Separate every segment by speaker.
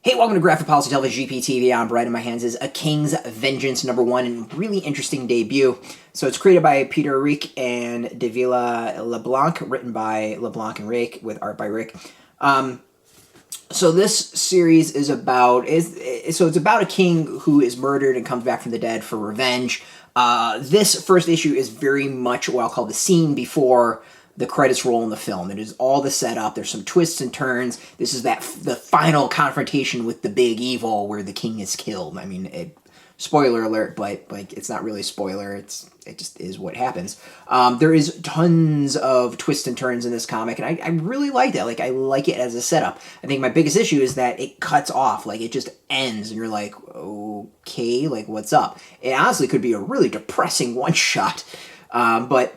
Speaker 1: Hey, welcome to Graphic Policy Television GPTV. I'm Brett, and my hands is A King's Vengeance #1, and really interesting debut. So it's created by Peter Ricq and Davila LeBlanc, written by LeBlanc and Ricq, with art by Ricq. So this series is about it's about a king who is murdered and comes back from the dead for revenge. This first issue is very much what I'll call the scene before the credits roll in the film. It is all the setup. There's some twists and turns. This is the final confrontation with the big evil where the king is killed. I mean, spoiler alert, but like it's not really a spoiler. It just is what happens. There is tons of twists and turns in this comic, and I really like that. Like, I like it as a setup. I think my biggest issue is that it cuts off. Like, it just ends, and you're like, okay, like, what's up? It honestly could be a really depressing one-shot, but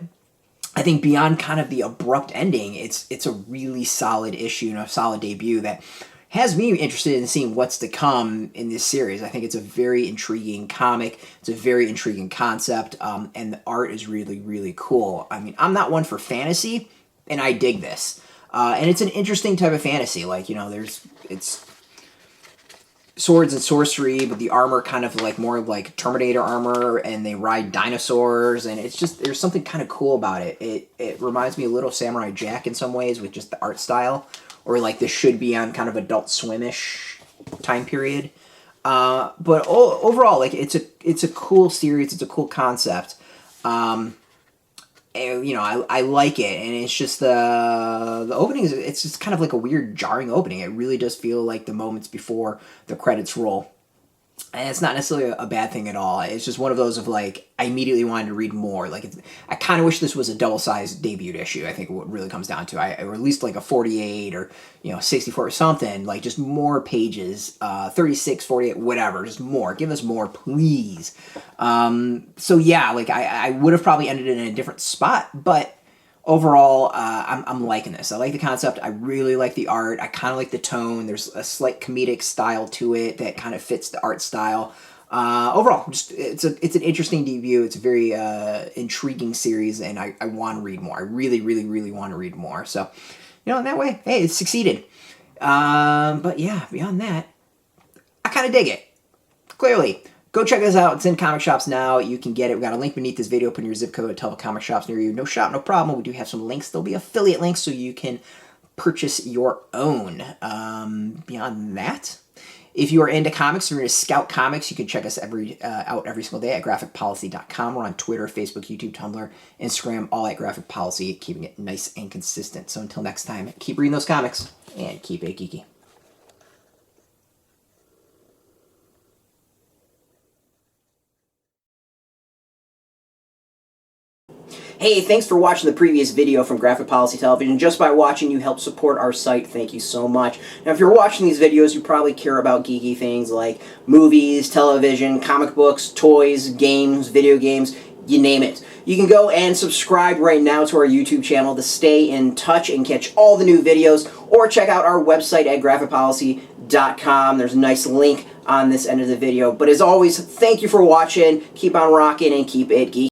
Speaker 1: I think beyond kind of the abrupt ending, it's a really solid issue and a solid debut that has me interested in seeing what's to come in this series. I think it's a very intriguing comic. It's a very intriguing concept, and the art is really, really cool. I mean, I'm not one for fantasy, and I dig this. And it's an interesting type of fantasy. Like, you know, it's swords and sorcery, but the armor kind of like more like Terminator armor, and they ride dinosaurs, and it's just, there's something kind of cool about it. It reminds me a little Samurai Jack in some ways, with just the art style, or like this should be on kind of Adult Swim-ish time period. But overall, like, it's a cool series. It's a cool concept. And, you know, I like it, and it's just the opening it's just kind of like a weird, jarring opening. It really does feel like the moments before the credits roll, and it's not necessarily a bad thing at all. It's just one of those of like, I immediately wanted to read more. Like, I kind of wish this was a double-sized debut issue. I think what really comes down to, or at least like a 48 or 64 or something, like just more pages, 36, 48, whatever, just more. Give us more, please. So yeah, like I would have probably ended it in a different spot, but overall, I'm liking this. I like the concept. I really like the art. I kind of like the tone. There's a slight comedic style to it that kind of fits the art style. Overall, just it's an interesting debut. It's a very intriguing series, and I want to read more. I really, really, really want to read more. So, in that way, hey, it succeeded. But yeah, beyond that, I kind of dig it. Clearly. Go check this out. It's in comic shops now. You can get it. We got a link beneath this video. Put in your zip code. Tell the comic shops near you. No shop, no problem. We do have some links. There'll be affiliate links so you can purchase your own. Beyond that, if you are into comics, or you're into Scout Comics, you can check us out every single day at graphicpolicy.com. We're on Twitter, Facebook, YouTube, Tumblr, Instagram, all at Graphic Policy, keeping it nice and consistent. So until next time, keep reading those comics and keep it geeky. Hey, thanks for watching the previous video from Graphic Policy Television. Just by watching, you help support our site. Thank you so much. Now, if you're watching these videos, you probably care about geeky things like movies, television, comic books, toys, games, video games, you name it. You can go and subscribe right now to our YouTube channel to stay in touch and catch all the new videos, or check out our website at graphicpolicy.com. There's a nice link on this end of the video. But as always, thank you for watching. Keep on rocking and keep it geeky.